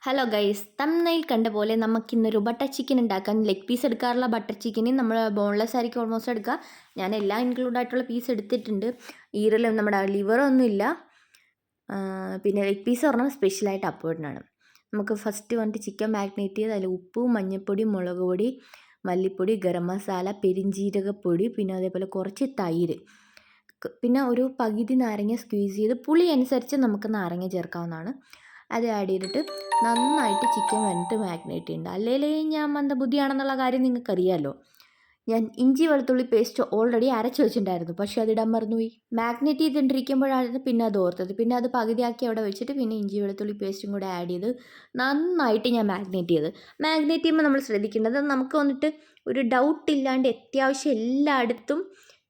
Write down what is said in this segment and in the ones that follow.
Hello guys, thumbnail കണ്ട പോലെ നമുക്കിന്നൊരു ബട്ടർ ചിക്കൻ ഉണ്ടാക്കാൻ. ലെഗ് പീസ് എടുക്കാറുള്ള ബട്ടർ ചിക്കന് നമ്മൾ ബോൺലെസ് ആയിരിക്കും ഓൾമോസ്റ്റ് എടുക്കുക. ഞാൻ എല്ലാം ഇൻക്ലൂഡ് ആയിട്ടുള്ള പീസ് എടുത്തിട്ടുണ്ട്. ഈറലും നമ്മുടെ ലിവറൊന്നും ഇല്ല. പിന്നെ ലെഗ് പീസ് പറഞ്ഞാൽ സ്പെഷ്യലായിട്ട് അപ്പോയിഡാണ്. നമുക്ക് ഫസ്റ്റ് വന്നിട്ട് ചിക്കൻ മാഗ്നേറ്റ് ചെയ്ത് അതിൽ ഉപ്പ്, മഞ്ഞൾപ്പൊടി, മുളക് പൊടി, മല്ലിപ്പൊടി, ഗരം മസാല, പെരിഞ്ജീരകപ്പൊടി, പിന്നെ അതേപോലെ കുറച്ച് തൈര്, പിന്നെ ഒരു പകുതി നാരങ്ങ സ്ക്വീസ് ചെയ്ത് പുളി അനുസരിച്ച് നമുക്ക് നാരങ്ങ ചേർക്കാവുന്നതാണ്. അത് ആഡ് ചെയ്തിട്ട് നന്നായിട്ട് ചിക്കൻ വന്നിട്ട് മാഗ്നേറ്റ് ചെയ്യേണ്ട. അല്ലെങ്കിൽ ഞാൻ മന്ദബുദ്ധിയാണെന്നുള്ള കാര്യം നിങ്ങൾക്കറിയാമല്ലോ. ഞാൻ ഇഞ്ചി വെളുത്തുള്ളി പേസ്റ്റ് ഓൾറെഡി അരച്ച് വെച്ചിട്ടുണ്ടായിരുന്നു, പക്ഷേ അതിടാൻ മറന്നുപോയി. മാഗ്നേറ്റ് ചെയ്തിട്ടിരിക്കുമ്പോഴായിരുന്നു പിന്നെ അത് ഓർത്തത്. പിന്നെ അത് പകുതിയാക്കി അവിടെ വെച്ചിട്ട് പിന്നെ ഇഞ്ചി വെളുത്തുള്ളി പേസ്റ്റും കൂടെ ആഡ് ചെയ്ത് നന്നായിട്ട് ഞാൻ മാഗ്നേറ്റ് ചെയ്ത്. മാഗ്നേറ്റ് ചെയ്യുമ്പോൾ നമ്മൾ ശ്രദ്ധിക്കേണ്ടത് നമുക്ക് വന്നിട്ട് ഒരു ഡൗട്ട് ഇല്ലാണ്ട് അത്യാവശ്യം എല്ലായിടത്തും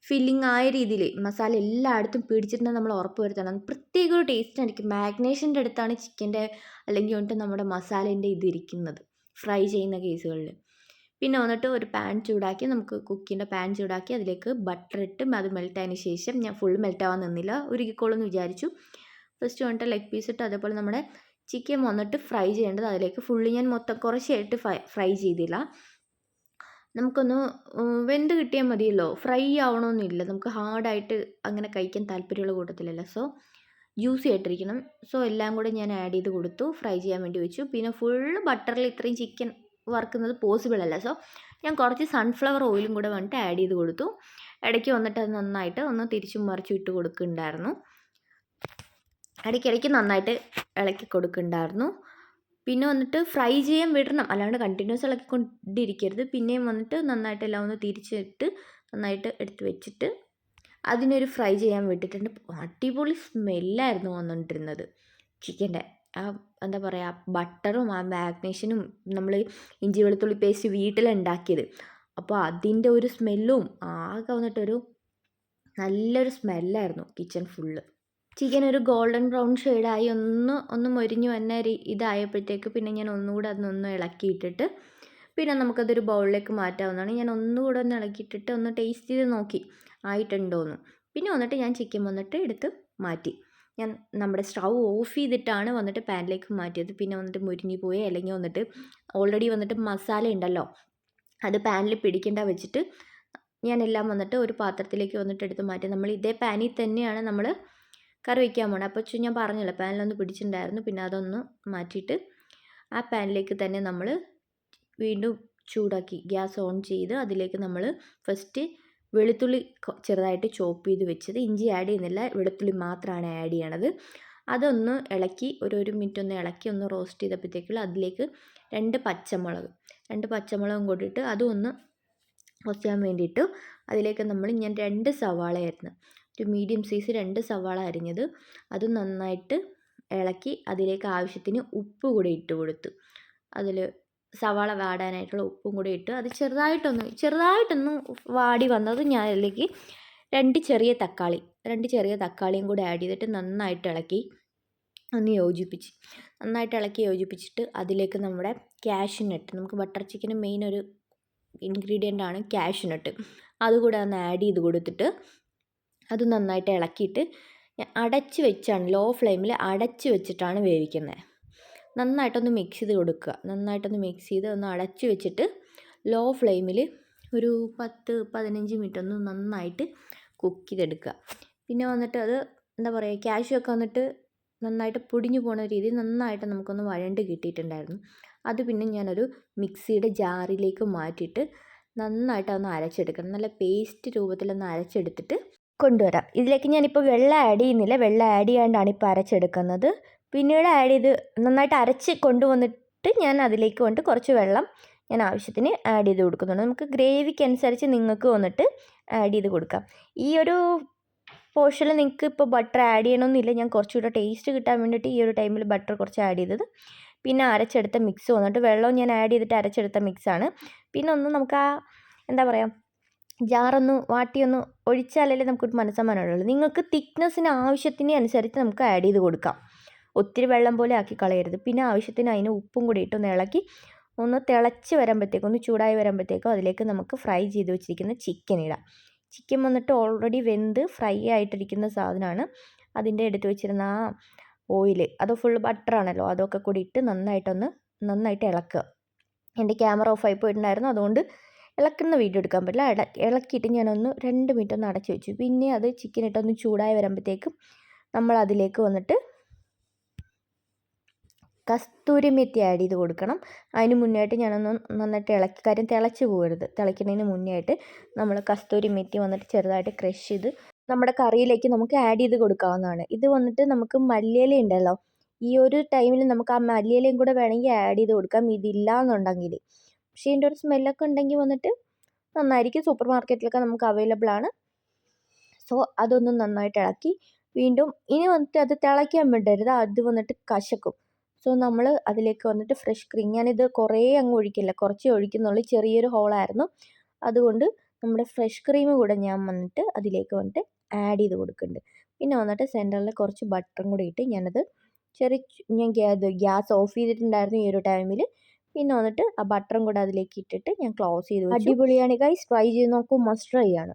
ഫില്ലിങ് ആയ രീതിയിൽ മസാല എല്ലായിടത്തും പിടിച്ചിട്ടുണ്ടെങ്കിൽ നമ്മൾ ഉറപ്പ് വരുത്തണം. പ്രത്യേക ഒരു ടേസ്റ്റ് ആയിരിക്കും. മാഗ്നേഷൻ്റെ അടുത്താണ് ചിക്കൻ്റെ അല്ലെങ്കിൽ വന്നിട്ട് നമ്മുടെ മസാലേൻ്റെ ഇതിരിക്കുന്നത് ഫ്രൈ ചെയ്യുന്ന കേസുകളിൽ. പിന്നെ വന്നിട്ട് ഒരു പാൻ ചൂടാക്കി, നമുക്ക് കുക്കിൻ്റെ പാൻ ചൂടാക്കി അതിലേക്ക് ബട്ടർ ഇട്ട് അത് മെൽറ്റായതിന് ശേഷം, ഞാൻ ഫുൾ മെൽറ്റാവാൻ നിന്നില്ല, ഉരുകിക്കോളെന്ന് വിചാരിച്ചു. ഫസ്റ്റ് വന്നിട്ട് ലെഗ് പീസ് ഇട്ട് അതേപോലെ നമ്മുടെ ചിക്കൻ വന്നിട്ട് ഫ്രൈ ചെയ്യേണ്ടത് അതിലേക്ക് ഫുള്ള് ഞാൻ മൊത്തം കുറച്ചായിട്ട് ഫ്രൈ ചെയ്തില്ല. നമുക്കൊന്ന് വെന്ത് കിട്ടിയാൽ മതിയല്ലോ, ഫ്രൈ ആവണമെന്നില്ല. നമുക്ക് ഹാർഡായിട്ട് അങ്ങനെ കഴിക്കാൻ താല്പര്യമുള്ള കൂട്ടത്തിലല്ല. സോ ജ്യൂസി ആയിട്ടിരിക്കണം. സോ എല്ലാം കൂടെ ഞാൻ ആഡ് ചെയ്ത് കൊടുത്തു, ഫ്രൈ ചെയ്യാൻ വേണ്ടി വെച്ചു. പിന്നെ ഫുള്ള് ബട്ടറിൽ ഇത്രയും ചിക്കൻ വറുക്കുന്നത് പോസിബിൾ അല്ല. സോ ഞാൻ കുറച്ച് സൺഫ്ലവർ ഓയിലും കൂടെ വന്നിട്ട് ആഡ് ചെയ്ത് കൊടുത്തു. ഇടയ്ക്ക് വന്നിട്ട് അത് നന്നായിട്ട് ഒന്ന് തിരിച്ചും മറിച്ചും ഇട്ട് കൊടുക്കുന്നുണ്ടായിരുന്നു. ഇടയ്ക്കിടയ്ക്ക് നന്നായിട്ട് ഇളക്കി കൊടുക്കുന്നുണ്ടായിരുന്നു. പിന്നെ വന്നിട്ട് ഫ്രൈ ചെയ്യാൻ വിടണം, അല്ലാണ്ട് കണ്ടിന്യൂസ് ഇളക്കിക്കൊണ്ടിരിക്കരുത്. പിന്നെയും വന്നിട്ട് നന്നായിട്ട് എല്ലാം ഒന്ന് തിരിച്ചിട്ട് നന്നായിട്ട് എടുത്ത് വെച്ചിട്ട് അതിനൊരു ഫ്രൈ ചെയ്യാൻ വിട്ടിട്ടുണ്ട്. അടിപൊളി സ്മെല്ലായിരുന്നു വന്നുകൊണ്ടിരുന്നത് ചിക്കൻ്റെ. ആ എന്താ പറയുക, ബട്ടറും ആ മാഗ്നേഷനും നമ്മൾ ഇഞ്ചി വെളുത്തുള്ളി പേസ്റ്റ് വീട്ടിലുണ്ടാക്കിയത്, അപ്പോൾ അതിൻ്റെ ഒരു സ്മെല്ലും ആകെ വന്നിട്ടൊരു നല്ലൊരു സ്മെല്ലായിരുന്നു കിച്ചൺ ഫുള്ള്. ചിക്കൻ ഒരു ഗോൾഡൻ ബ്രൗൺ ഷെയ്ഡായി ഒന്ന് മൊരിഞ്ഞു വന്ന ഇതായപ്പോഴത്തേക്ക് പിന്നെ ഞാൻ ഒന്നുകൂടെ അതൊന്ന് ഇളക്കിയിട്ടിട്ട് പിന്നെ നമുക്കതൊരു ബൗളിലേക്ക് മാറ്റാവുന്നതാണ്. ഞാൻ ഒന്നുകൂടെ ഒന്ന് ഇളക്കിയിട്ടിട്ട് ഒന്ന് ടേസ്റ്റ് ചെയ്ത് നോക്കി ആയിട്ടുണ്ടോയെന്ന്. പിന്നെ വന്നിട്ട് ഞാൻ ചിക്കൻ വന്നിട്ട് എടുത്ത് മാറ്റി. ഞാൻ നമ്മുടെ സ്റ്റൗ ഓഫ് ചെയ്തിട്ടാണ് വന്നിട്ട് പാനിലേക്ക് മാറ്റിയത്. പിന്നെ വന്നിട്ട് മുരിഞ്ഞു പോയി അല്ലെങ്കിൽ വന്നിട്ട് ഓൾറെഡി വന്നിട്ട് മസാല ഉണ്ടല്ലോ അത് പാനിൽ പിടിക്കേണ്ട വെച്ചിട്ട് ഞാനെല്ലാം വന്നിട്ട് ഒരു പാത്രത്തിലേക്ക് വന്നിട്ട് എടുത്ത് മാറ്റി. നമ്മൾ ഇതേ പാനിൽ തന്നെയാണ് നമ്മൾ കറി വയ്ക്കാൻ പോകണം. അപ്പോൾ ഞാൻ പറഞ്ഞല്ലോ പാനിലൊന്ന് പിടിച്ചിട്ടുണ്ടായിരുന്നു. പിന്നെ അതൊന്ന് മാറ്റിയിട്ട് ആ പാനിലേക്ക് തന്നെ നമ്മൾ വീണ്ടും ചൂടാക്കി ഗ്യാസ് ഓൺ ചെയ്ത് അതിലേക്ക് നമ്മൾ ഫസ്റ്റ് വെളുത്തുള്ളി ചെറുതായിട്ട് ചോപ്പ് ചെയ്ത് വെച്ചത്, ഇഞ്ചി ആഡ് ചെയ്യുന്നില്ല, വെളുത്തുള്ളി മാത്രമാണ് ആഡ് ചെയ്യണത്. അതൊന്ന് ഇളക്കി ഒരു മിനിറ്റ് ഒന്ന് ഇളക്കി ഒന്ന് റോസ്റ്റ് ചെയ്തപ്പോഴത്തേക്കുള്ള അതിലേക്ക് രണ്ട് പച്ചമുളകും കൂടിയിട്ട് അതും ഒന്ന് റോസ്റ്റ് ചെയ്യാൻ വേണ്ടിയിട്ട് അതിലേക്ക് ഞാൻ 2 സവാളയായിരുന്നു, ഒരു മീഡിയം സൈസ് 2 സവാള അരിഞ്ഞത്, അത് നന്നായിട്ട് ഇളക്കി അതിലേക്ക് ആവശ്യത്തിന് ഉപ്പ് കൂടി ഇട്ട് കൊടുത്തു. അതിൽ സവാള വാടാനായിട്ടുള്ള ഉപ്പും കൂടി ഇട്ട് അത് ചെറുതായിട്ടൊന്ന് വാടി വന്നത് ഞാൻ അതിലേക്ക് 2 ചെറിയ തക്കാളിയും കൂടി ആഡ് ചെയ്തിട്ട് നന്നായിട്ട് ഇളക്കി നന്നായിട്ട് ഇളക്കി യോജിപ്പിച്ചിട്ട് അതിലേക്ക് നമ്മുടെ കാഷ്യൂനട്ട്, നമുക്ക് ബട്ടർ ചിക്കന് മെയിൻ ഒരു ഇൻഗ്രീഡിയൻ്റ് ആണ് കാഷ്യൂനട്ട്, അതുകൂടെ ഒന്ന് ആഡ് ചെയ്ത് കൊടുത്തിട്ട് അത് നന്നായിട്ട് ഇളക്കിയിട്ട് ഞാൻ അടച്ച് വെച്ചാണ്, ലോ ഫ്ലെയിമിൽ അടച്ച് വെച്ചിട്ടാണ് വേവിക്കുന്നത്. നന്നായിട്ടൊന്ന് മിക്സ് ചെയ്ത് കൊടുക്കുക. നന്നായിട്ടൊന്ന് മിക്സ് ചെയ്ത് ഒന്ന് അടച്ച് വെച്ചിട്ട് ലോ ഫ്ലെയിമിൽ ഒരു 10-15 മിനിറ്റ് ഒന്ന് നന്നായിട്ട് കുക്ക് ചെയ്തെടുക്കുക. പിന്നെ വന്നിട്ട് അത് എന്താ പറയുക, കാഷ്യൂ ഒക്കെ വന്നിട്ട് നന്നായിട്ട് പൊടിഞ്ഞു പോകുന്ന രീതിയിൽ നന്നായിട്ട് നമുക്കൊന്ന് വഴണ്ട് കിട്ടിയിട്ടുണ്ടായിരുന്നു. അത് പിന്നെ ഞാനൊരു മിക്സിയുടെ ജാറിലേക്ക് മാറ്റിയിട്ട് നന്നായിട്ട് ഒന്ന് അരച്ചെടുക്കണം. നല്ല പേസ്റ്റ് രൂപത്തിലൊന്ന് അരച്ചെടുത്തിട്ട് കൊണ്ടുവരാം. ഇതിലേക്ക് ഞാനിപ്പോൾ വെള്ളം ആഡ് ചെയ്യുന്നില്ല, വെള്ളം ആഡ് ചെയ്യാണ്ടാണ് ഇപ്പോൾ അരച്ചെടുക്കുന്നത്. പിന്നീട് ആഡ് ചെയ്ത് നന്നായിട്ട് അരച്ച് കൊണ്ടുവന്നിട്ട് ഞാൻ അതിലേക്ക് വന്നിട്ട് കുറച്ച് വെള്ളം ഞാൻ ആവശ്യത്തിന് ആഡ് ചെയ്ത് കൊടുക്കുന്നുണ്ട്. നമുക്ക് ഗ്രേവിക്ക് അനുസരിച്ച് നിങ്ങൾക്ക് വന്നിട്ട് ആഡ് ചെയ്ത് കൊടുക്കാം. ഈ ഒരു പോർഷനിൽ നിങ്ങൾക്ക് ഇപ്പോൾ ബട്ടർ ആഡ് ചെയ്യണമെന്നില്ല, ഞാൻ കുറച്ചുകൂടെ ടേസ്റ്റ് കിട്ടാൻ വേണ്ടിയിട്ട് ഈ ഒരു ടൈമിൽ ബട്ടർ കുറച്ച് ആഡ് ചെയ്തത്. പിന്നെ അരച്ചെടുത്ത മിക്സ് വന്നിട്ട് വെള്ളവും ഞാൻ ആഡ് ചെയ്തിട്ട് അരച്ചെടുത്ത മിക്സാണ്. പിന്നെ ഒന്ന് നമുക്ക് ആ എന്താ പറയുക, ജാറൊന്ന് വാട്ടിയൊന്ന് ഒഴിച്ചാലല്ലേ നമുക്കൊരു മനസ്സമാനമുള്ളൂ. നിങ്ങൾക്ക് തിക്നെസ്സിന് ആവശ്യത്തിന് അനുസരിച്ച് നമുക്ക് ആഡ് ചെയ്ത് കൊടുക്കാം. ഒത്തിരി വെള്ളം പോലെ ആക്കി കളയരുത്. പിന്നെ ആവശ്യത്തിന് അതിന് ഉപ്പും കൂടി ഇട്ടൊന്ന് ഇളക്കി ഒന്ന് തിളച്ച് വരുമ്പോഴത്തേക്കും, ഒന്ന് ചൂടായി വരുമ്പോഴത്തേക്കും അതിലേക്ക് നമുക്ക് ഫ്രൈ ചെയ്ത് വെച്ചിരിക്കുന്ന ചിക്കൻ ഇടാം. ചിക്കൻ വന്നിട്ട് ഓൾറെഡി വെന്ത് ഫ്രൈ ആയിട്ടിരിക്കുന്ന സാധനമാണ്. അതിൻ്റെ എടുത്ത് വെച്ചിരുന്ന ആ ഓയിൽ, അത് ഫുൾ ബട്ടറാണല്ലോ, അതൊക്കെ കൂടി ഇട്ട് നന്നായിട്ട് ഇളക്കുക. എൻ്റെ ക്യാമറ ഓഫായി പോയിട്ടുണ്ടായിരുന്നു, അതുകൊണ്ട് ഇളക്കുന്ന വീഡിയോ എടുക്കാൻ പറ്റില്ല. ഇളക്കിയിട്ട് ഞാനൊന്ന് 2 മിനിറ്റ് ഒന്ന് അടച്ചു വെച്ചു. പിന്നെ അത് ചിക്കൻ ഇട്ടൊന്ന് ചൂടായി വരുമ്പോഴത്തേക്കും നമ്മൾ അതിലേക്ക് വന്നിട്ട് കസ്തൂരി മെത്തി ആഡ് ചെയ്ത് കൊടുക്കണം. അതിന് മുന്നേ ആയിട്ട് ഞാനൊന്ന് നന്നായിട്ട് ഇളക്കി, കാര്യം തിളച്ച് പോകരുത്. തിളയ്ക്കുന്നതിന് മുന്നേ ആയിട്ട് നമ്മൾ കസ്തൂരി മെത്തി വന്നിട്ട് ചെറുതായിട്ട് ക്രഷ് ചെയ്ത് നമ്മുടെ കറിയിലേക്ക് നമുക്ക് ആഡ് ചെയ്ത് കൊടുക്കാവുന്നതാണ്. ഇത് വന്നിട്ട് നമുക്ക് മല്ലിയില ഉണ്ടല്ലോ, ഈ ഒരു ടൈമിൽ നമുക്ക് ആ മല്ലിയിലയും കൂടെ വേണമെങ്കിൽ ആഡ് ചെയ്ത് കൊടുക്കാം, ഇതില്ല എന്നുണ്ടെങ്കിൽ. പക്ഷേ ഇതിൻ്റെ ഒരു സ്മെല്ലൊക്കെ ഉണ്ടെങ്കിൽ വന്നിട്ട് നന്നായിരിക്കും. സൂപ്പർ മാർക്കറ്റിലൊക്കെ നമുക്ക് അവൈലബിൾ ആണ്. സോ അതൊന്ന് നന്നായിട്ട് ഇളക്കി വീണ്ടും ഇനി വന്നിട്ട് അത് തിളയ്ക്കാൻ വിടരുത്, അത് വന്നിട്ട് കശക്കും. സോ നമ്മൾ അതിലേക്ക് വന്നിട്ട് ഫ്രഷ് ക്രീം, ഞാനിത് കുറേ അങ്ങ് ഒഴിക്കില്ല, കുറച്ചേ ഒഴിക്കുന്നുള്ളൂ, ചെറിയൊരു ഹോളായിരുന്നു. അതുകൊണ്ട് നമ്മുടെ ഫ്രഷ് ക്രീം കൂടെ ഞാൻ വന്നിട്ട് അതിലേക്ക് വന്നിട്ട് ആഡ് ചെയ്ത് കൊടുക്കുന്നുണ്ട്. പിന്നെ വന്നിട്ട് സെൻറ്ററിൽ കുറച്ച് ബട്ടറും കൂടി ഇട്ട് ഞാൻ ഗ്യാസ് ഓഫ് ചെയ്തിട്ടുണ്ടായിരുന്നു ഈ ഒരു ടൈമിൽ. പിന്നെ വന്നിട്ട് ആ ബട്ടറും കൂടെ അതിലേക്ക് ഇട്ടിട്ട് ഞാൻ ക്ലോസ് ചെയ്ത് വെച്ചു. അടിപൊളിയാണ് ഗൈസ്, ട്രൈ ചെയ്ത് നോക്കൂ, മസ്റ്റ് ട്രൈ ആണ്.